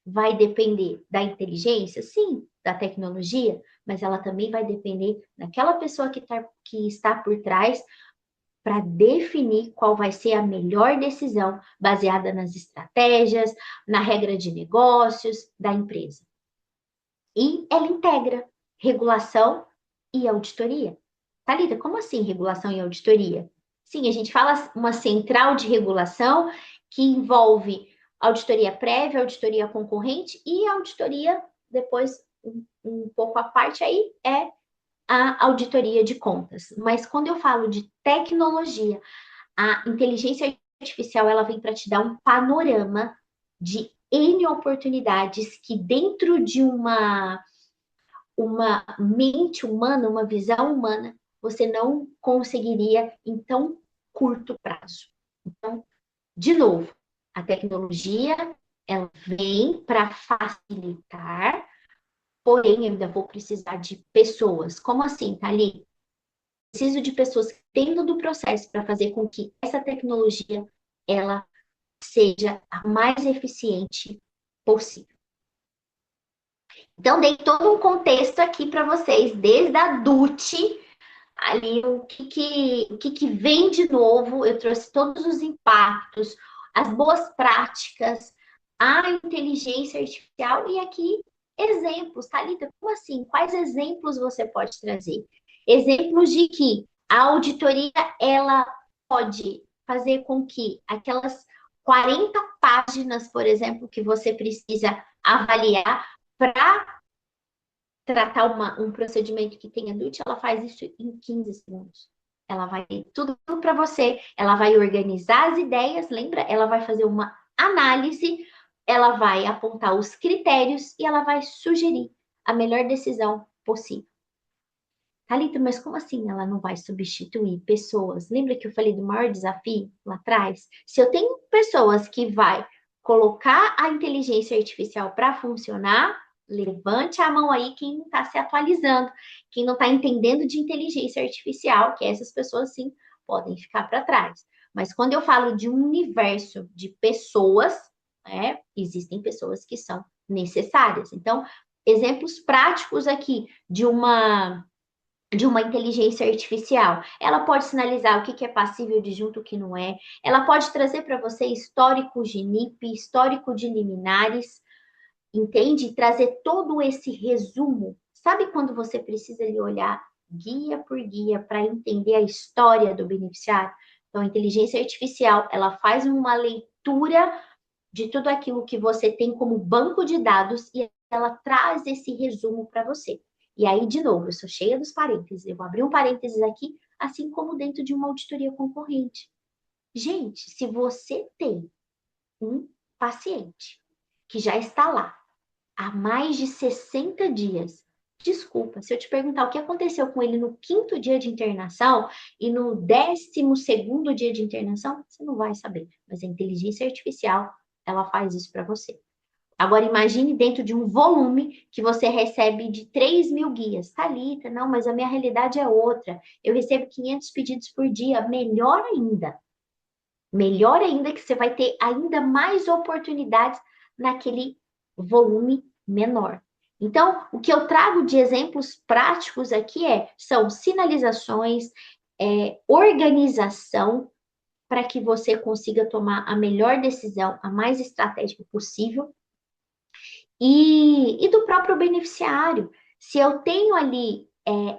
vai depender da inteligência? Sim, da tecnologia, mas ela também vai depender daquela pessoa que está por trás para definir qual vai ser a melhor decisão baseada nas estratégias, na regra de negócios da empresa. E ela integra regulação e auditoria. Thalita, como assim regulação e auditoria? Sim, a gente fala uma central de regulação que envolve auditoria prévia, auditoria concorrente e auditoria, depois, um pouco à parte aí, é a auditoria de contas. Mas quando eu falo de tecnologia, a inteligência artificial, ela vem para te dar um panorama de N oportunidades que dentro de uma mente humana, uma visão humana, você não conseguiria em tão curto prazo. Então, de novo, a tecnologia, ela vem para facilitar, porém, eu ainda vou precisar de pessoas. Como assim, Thalita? Preciso de pessoas que entendam do processo para fazer com que essa tecnologia ela seja a mais eficiente possível. Então, dei todo um contexto aqui para vocês, desde a DUT, ali o que vem de novo, eu trouxe todos os impactos, as boas práticas, a inteligência artificial e aqui exemplos. Thalita, como assim? Quais exemplos você pode trazer? Exemplos de que a auditoria ela pode fazer com que aquelas 40 páginas, por exemplo, que você precisa avaliar para tratar um procedimento que tenha DUT, ela faz isso em 15 segundos. Ela vai tudo para você, ela vai organizar as ideias, lembra? Ela vai fazer uma análise, ela vai apontar os critérios e ela vai sugerir a melhor decisão possível. Thalita, mas como assim ela não vai substituir pessoas? Lembra que eu falei do maior desafio lá atrás? Se eu tenho pessoas que vai colocar a inteligência artificial para funcionar, levante a mão aí quem não está se atualizando, quem não está entendendo de inteligência artificial, que essas pessoas sim podem ficar para trás. Mas quando eu falo de um universo de pessoas, existem pessoas que são necessárias. Então, exemplos práticos aqui de uma inteligência artificial. Ela pode sinalizar o que é passível de junto, o que não é. Ela pode trazer para você histórico de NIP, histórico de liminares, entende? Trazer todo esse resumo. Sabe quando você precisa ali olhar guia por guia para entender a história do beneficiário? Então, a inteligência artificial, ela faz uma leitura de tudo aquilo que você tem como banco de dados e ela traz esse resumo para você. E aí, de novo, eu sou cheia dos parênteses. Eu vou abrir um parênteses aqui, assim como dentro de uma auditoria concorrente. Gente, se você tem um paciente que já está lá há mais de 60 dias, desculpa, se eu te perguntar o que aconteceu com ele no 5º dia de internação e no 12º dia de internação, você não vai saber. Mas a inteligência artificial, ela faz isso para você. Agora, imagine dentro de um volume que você recebe de 3.000 guias. Thalita, não, mas a minha realidade é outra. Eu recebo 500 pedidos por dia. Melhor ainda. Melhor ainda que você vai ter ainda mais oportunidades naquele volume menor. Então, o que eu trago de exemplos práticos aqui são sinalizações, organização, para que você consiga tomar a melhor decisão, a mais estratégica possível, e do próprio beneficiário. Se eu tenho ali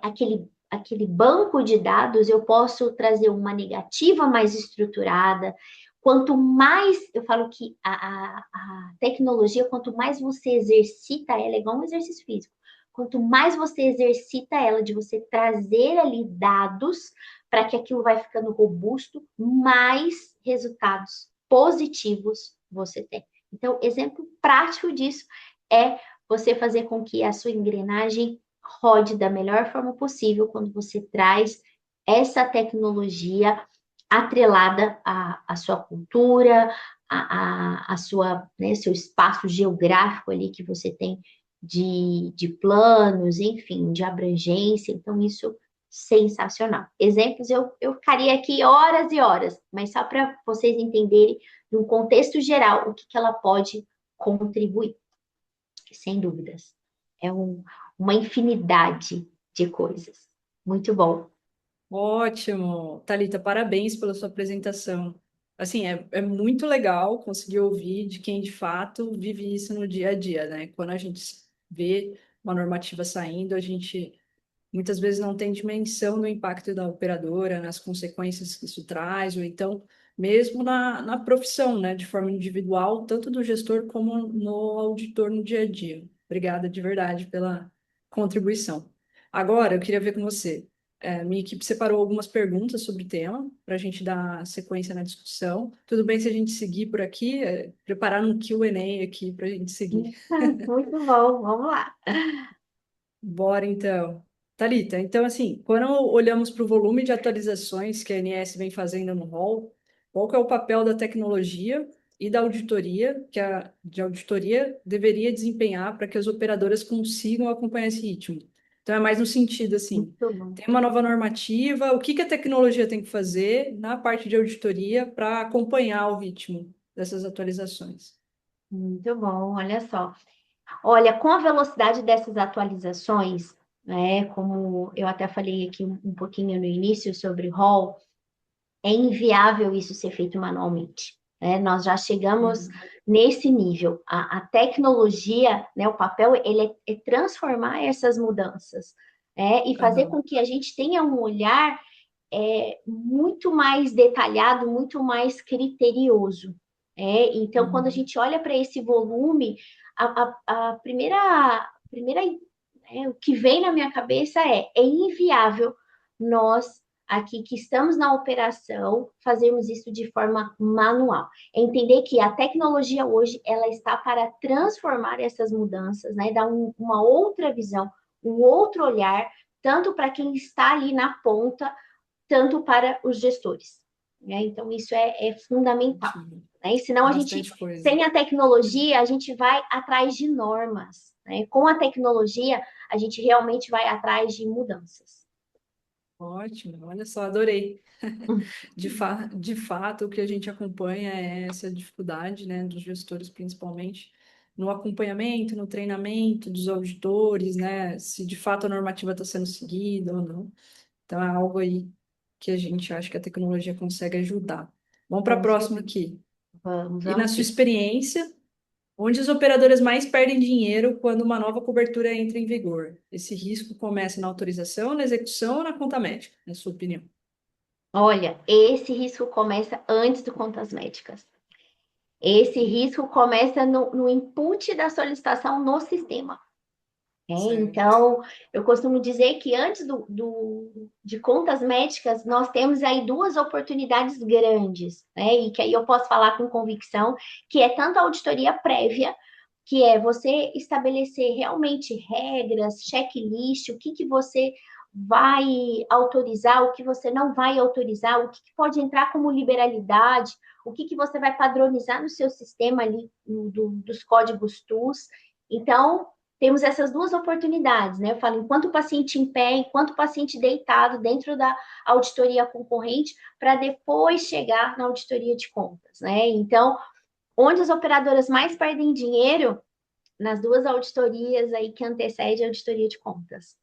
aquele banco de dados, eu posso trazer uma negativa mais estruturada. Quanto mais, eu falo que a tecnologia, quanto mais você exercita ela, é igual um exercício físico. Quanto mais você exercita ela, de você trazer ali dados para que aquilo vai ficando robusto, mais resultados positivos você tem. Então, exemplo prático disso é você fazer com que a sua engrenagem rode da melhor forma possível quando você traz essa tecnologia atrelada à sua cultura, a sua, né, seu espaço geográfico ali que você tem de planos, enfim, de abrangência. Então, isso sensacional. Exemplos, eu ficaria aqui horas e horas, mas só para vocês entenderem, num contexto geral, o que ela pode contribuir. Sem dúvidas. É uma infinidade de coisas. Muito bom. Ótimo. Thalita, parabéns pela sua apresentação. Assim, é muito legal conseguir ouvir de quem de fato vive isso no dia a dia, né? Quando a gente vê uma normativa saindo, a gente muitas vezes não tem dimensão do impacto da operadora, nas consequências que isso traz, ou então mesmo na profissão, né, de forma individual, tanto do gestor como no auditor no dia a dia. Obrigada de verdade pela contribuição. Agora, eu queria ver com você. Minha equipe separou algumas perguntas sobre o tema para a gente dar sequência na discussão. Tudo bem se a gente seguir por aqui? Preparar um Q&A aqui para a gente seguir. Muito bom, vamos lá. Bora então. Thalita, então assim, quando olhamos para o volume de atualizações que a ANS vem fazendo no rol, qual que é o papel da tecnologia e da auditoria que a de auditoria deveria desempenhar para que as operadoras consigam acompanhar esse ritmo? Então é mais no sentido assim, Muito bom. tem uma nova normativa, o que que a tecnologia tem que fazer na parte de auditoria para acompanhar o ritmo dessas atualizações? Muito bom, olha só. Olha, com a velocidade dessas atualizações, né, como eu até falei aqui um pouquinho no início sobre o rol, é inviável isso ser feito manualmente. Né? Nós já chegamos Uhum. nesse nível. A tecnologia, né, o papel, ele é transformar essas mudanças, e fazer Aham. com que a gente tenha um olhar muito mais detalhado, muito mais criterioso. Então, quando a Uhum. gente olha para esse volume, a primeira o que vem na minha cabeça é inviável nós aqui que estamos na operação fazermos isso de forma manual. É entender que a tecnologia hoje ela está para transformar essas mudanças, né? Dar uma outra visão, um outro olhar, tanto para quem está ali na ponta, tanto para os gestores. Né? Então, isso é fundamental. Ótimo. Né? E senão a gente, Bastante coisa. sem a tecnologia, a gente vai atrás de normas. Né? Com a tecnologia, a gente realmente vai atrás de mudanças. Ótimo, olha só, adorei. De fato, o que a gente acompanha é essa dificuldade, né, dos gestores, principalmente, no acompanhamento, no treinamento dos auditores, né, se de fato a normativa está sendo seguida ou não. Então, é algo aí que a gente acha que a tecnologia consegue ajudar. Vamos para a Com próxima certeza. aqui. Vamos, E na vamos sua sim. experiência, onde as operadoras mais perdem dinheiro quando uma nova cobertura entra em vigor? Esse risco começa na autorização, na execução ou na conta médica, na sua opinião? Olha, esse risco começa antes do contas médicas. Esse risco começa no input da solicitação no sistema. Certo. Então, eu costumo dizer que antes de contas médicas, nós temos aí duas oportunidades grandes, né? E que aí eu posso falar com convicção, que é tanto a auditoria prévia, que é você estabelecer realmente regras, checklist, o que você vai autorizar, o que você não vai autorizar, o que pode entrar como liberalidade, o que você vai padronizar no seu sistema ali dos códigos TUS. Então, temos essas duas oportunidades, né? Eu falo, enquanto o paciente em pé, enquanto o paciente deitado dentro da auditoria concorrente, para depois chegar na auditoria de contas, né? Então, onde as operadoras mais perdem dinheiro, nas duas auditorias aí que antecedem a auditoria de contas.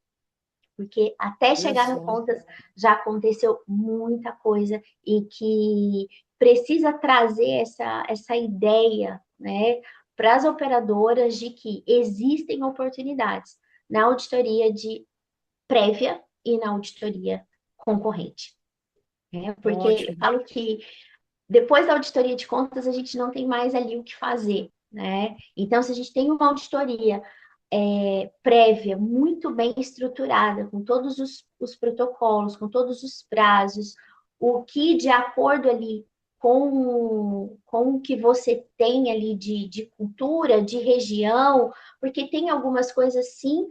Porque até Olha chegar no só. contas já aconteceu muita coisa e que precisa trazer essa ideia, né, para as operadoras de que existem oportunidades na auditoria de prévia e na auditoria concorrente. Né? Porque eu Ótimo. falo que depois da auditoria de contas a gente não tem mais ali o que fazer. Né? Então, se a gente tem uma auditoria prévia, muito bem estruturada, com todos os protocolos, com todos os prazos, o que de acordo ali com o que você tem ali de cultura, de região, porque tem algumas coisas sim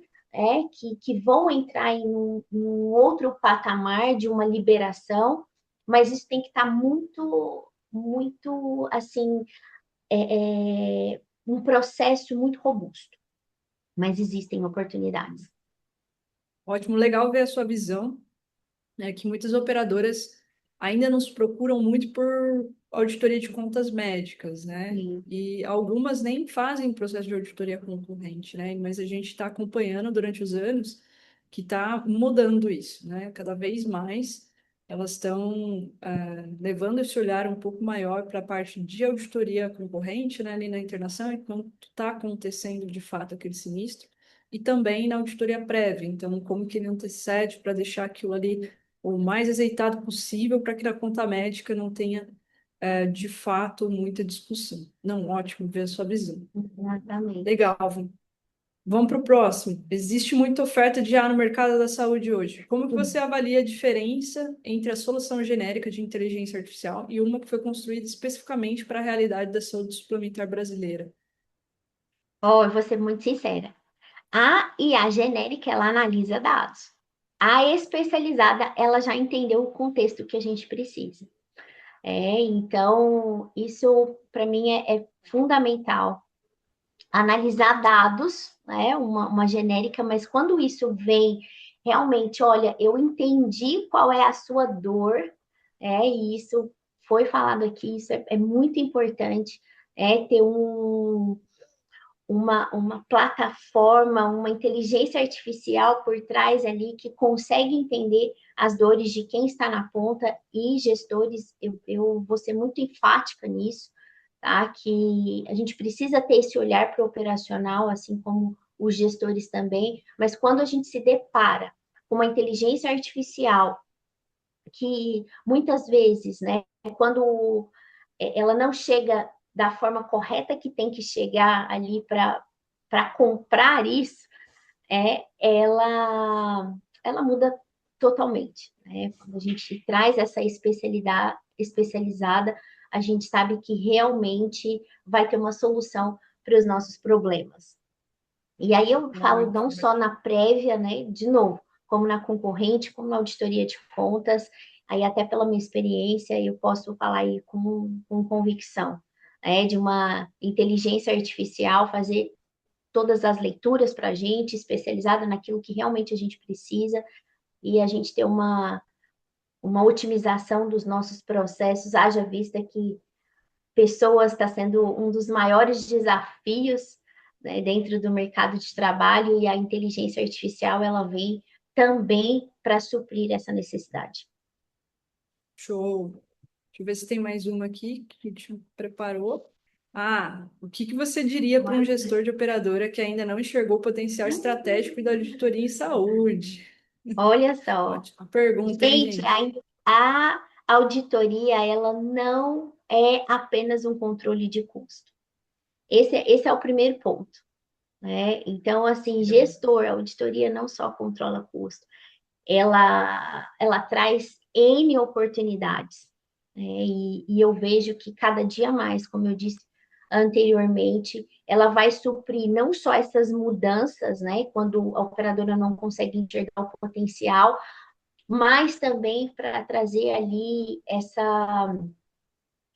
que vão entrar em um outro patamar de uma liberação, mas isso tem que estar muito assim, um processo muito robusto, mas existem oportunidades. Ótimo, legal ver a sua visão, né, que muitas operadoras ainda nos procuram muito por auditoria de contas médicas, né? Sim, E algumas nem fazem processo de auditoria concorrente, né? Mas a gente está acompanhando durante os anos que está mudando isso, né? Cada vez mais elas estão levando esse olhar um pouco maior para a parte de auditoria concorrente, né? Ali na internação, enquanto está acontecendo de fato aquele sinistro, e também na auditoria prévia. Então, como que ele antecede para deixar aquilo ali o mais azeitado possível para que na conta médica não tenha, de fato, muita discussão. Não, ótimo ver a sua visão. Exatamente. Legal, vamos para o próximo. Existe muita oferta de IA no mercado da saúde hoje. Como que você avalia a diferença entre a solução genérica de inteligência artificial e uma que foi construída especificamente para a realidade da saúde suplementar brasileira? Ó, eu vou ser muito sincera. A IA genérica, ela analisa dados. A especializada, ela já entendeu o contexto que a gente precisa. Então, isso para mim é fundamental. Analisar dados, né? Uma genérica, mas quando isso vem realmente, olha, eu entendi qual é a sua dor, e isso foi falado aqui, isso é muito importante, ter uma plataforma, uma inteligência artificial por trás ali que consegue entender as dores de quem está na ponta e gestores, eu vou ser muito enfática nisso, tá? Que a gente precisa ter esse olhar para o operacional, assim como os gestores também, mas quando a gente se depara com uma inteligência artificial que muitas vezes, né, quando ela não chega da forma correta que tem que chegar ali para comprar isso, ela muda totalmente. Né? Quando a gente traz essa especialidade especializada, a gente sabe que realmente vai ter uma solução para os nossos problemas. E aí eu falo Muito. não só na prévia, né, de novo, como na concorrente, como na auditoria de contas, aí até pela minha experiência eu posso falar aí com convicção, de uma inteligência artificial fazer todas as leituras para a gente, especializada naquilo que realmente a gente precisa, e a gente ter uma otimização dos nossos processos, haja vista que pessoas está sendo um dos maiores desafios, né, dentro do mercado de trabalho, e a inteligência artificial ela vem também para suprir essa necessidade. Show. Deixa eu ver se tem mais uma aqui que a gente preparou. Ah, o que que você diria para um gestor de operadora que ainda não enxergou o potencial estratégico da auditoria em saúde? Olha só, Ótima pergunta, hein, gente, gente? a auditoria ela não é apenas um controle de custo. Esse é o primeiro ponto, né? Então, assim, gestor, a auditoria não só controla custo, ela traz N oportunidades, né? E eu vejo que cada dia mais, como eu disse anteriormente, ela vai suprir não só essas mudanças, né? Quando a operadora não consegue enxergar o potencial, mas também para trazer ali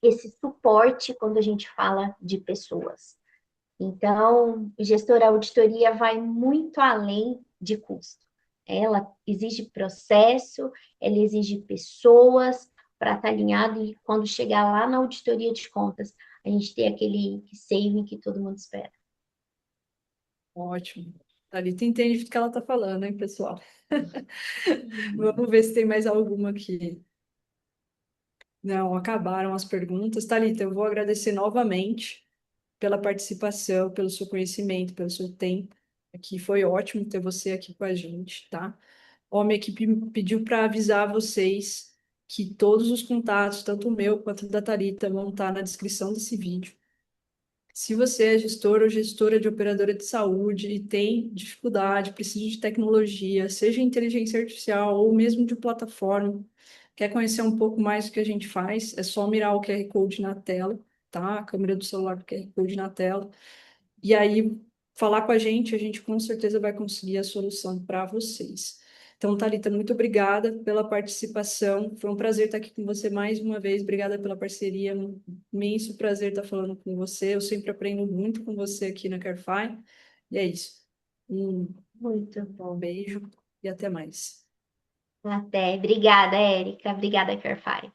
esse suporte quando a gente fala de pessoas. Então, gestora auditoria vai muito além de custo. Ela exige processo, ela exige pessoas para estar alinhado e quando chegar lá na auditoria de contas, a gente ter aquele saving que todo mundo espera. Ótimo. Thalita entende do que ela está falando, hein, pessoal? Vamos ver se tem mais alguma aqui. Não, acabaram as perguntas. Thalita, eu vou agradecer novamente pela participação, pelo seu conhecimento, pelo seu tempo. Aqui foi ótimo ter você aqui com a gente, tá? Ó, minha equipe me pediu para avisar vocês que todos os contatos, tanto o meu quanto o da Thalita, vão estar na descrição desse vídeo. Se você é gestor ou gestora de operadora de saúde e tem dificuldade, precisa de tecnologia, seja inteligência artificial ou mesmo de plataforma, quer conhecer um pouco mais do que a gente faz, é só mirar o QR Code na tela, tá? A câmera do celular do QR Code na tela. E aí, falar com a gente com certeza vai conseguir a solução para vocês. Então, Thalita, muito obrigada pela participação. Foi um prazer estar aqui com você mais uma vez. Obrigada pela parceria. Um imenso prazer estar falando com você. Eu sempre aprendo muito com você aqui na Carefy. E é isso. Um Muito bom. beijo e até mais. Até. Obrigada, Érica. Obrigada, Carfai.